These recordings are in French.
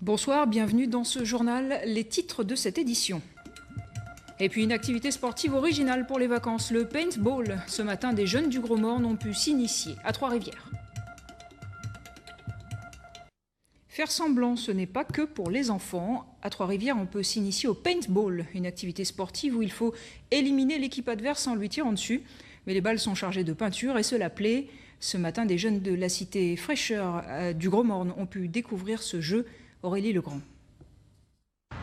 Bonsoir, bienvenue dans ce journal, les titres de cette édition. Et puis une activité sportive originale pour les vacances, le paintball. Ce matin, des jeunes du Gros Morne ont pu s'initier à Trois-Rivières. Faire semblant, ce n'est pas que pour les enfants. À Trois-Rivières, on peut s'initier au paintball, une activité sportive où il faut éliminer l'équipe adverse en lui tirant dessus. Mais les balles sont chargées de peinture et cela plaît. Ce matin, des jeunes de la cité fraîcheur du Gros Morne ont pu découvrir ce jeu. Aurélie Legrand.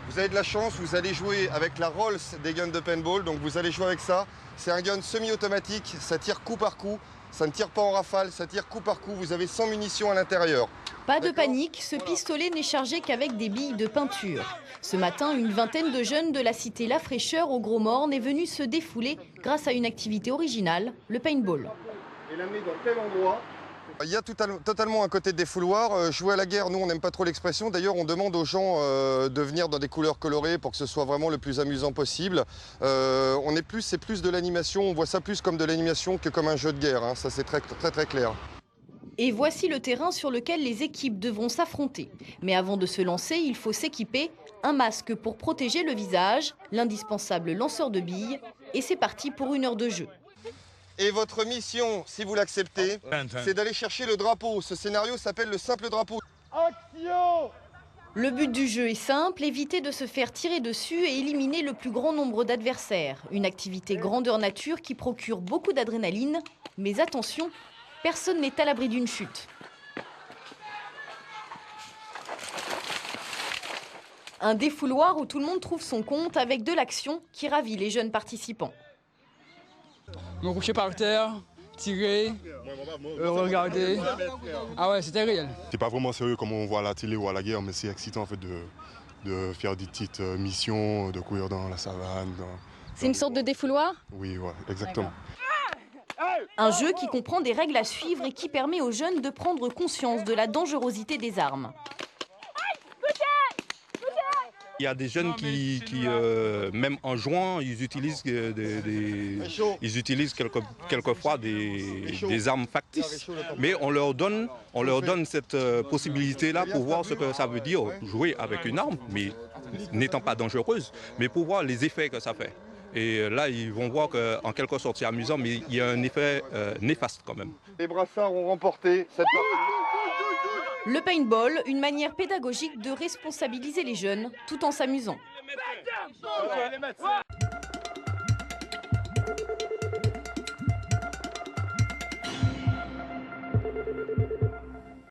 Vous avez de la chance, vous allez jouer avec la Rolls des guns de paintball, donc vous allez jouer avec ça. C'est un gun semi-automatique, ça tire coup par coup, ça ne tire pas en rafale, ça tire coup par coup, vous avez 100 munitions à l'intérieur. Pas de panique, ce pistolet n'est chargé qu'avec des billes de peinture. Ce matin, une vingtaine de jeunes de la cité La Fraîcheur au Gros Morne est venue se défouler grâce à une activité originale, le paintball. Et la met dans tel endroit. Il y a totalement un côté de défouloir. Jouer à la guerre, nous, on n'aime pas trop l'expression. D'ailleurs, on demande aux gens de venir dans des couleurs colorées pour que ce soit vraiment le plus amusant possible. C'est plus de l'animation. On voit ça plus comme de l'animation que comme un jeu de guerre. Hein. Ça, c'est très clair. Et voici le terrain sur lequel les équipes devront s'affronter. Mais avant de se lancer, il faut s'équiper. Un masque pour protéger le visage, l'indispensable lanceur de billes. Et c'est parti pour 1 heure de jeu. Et votre mission, si vous l'acceptez, c'est d'aller chercher le drapeau. Ce scénario s'appelle le simple drapeau. Action! Le but du jeu est simple, éviter de se faire tirer dessus et éliminer le plus grand nombre d'adversaires. Une activité grandeur nature qui procure beaucoup d'adrénaline. Mais attention, personne n'est à l'abri d'une chute. Un défouloir où tout le monde trouve son compte avec de l'action qui ravit les jeunes participants. Me coucher par terre, tirer, regarder. Ah ouais, c'était réel. C'est pas vraiment sérieux comme on voit à la télé ou à la guerre, mais c'est excitant en fait de faire des petites missions, de courir dans la savane. C'est une sorte de défouloir ? Oui, ouais, exactement. Un jeu qui comprend des règles à suivre et qui permet aux jeunes de prendre conscience de la dangerosité des armes. Il y a des jeunes qui même en jouant, ils utilisent, quelquefois des armes factices. Mais on leur donne cette possibilité-là pour voir ce que ça veut dire jouer avec une arme, mais n'étant pas dangereuse, mais pour voir les effets que ça fait. Et là, ils vont voir qu'en quelque sorte, c'est amusant, mais il y a un effet néfaste quand même. Les brassards ont remporté cette partie. Le paintball, une manière pédagogique de responsabiliser les jeunes tout en s'amusant.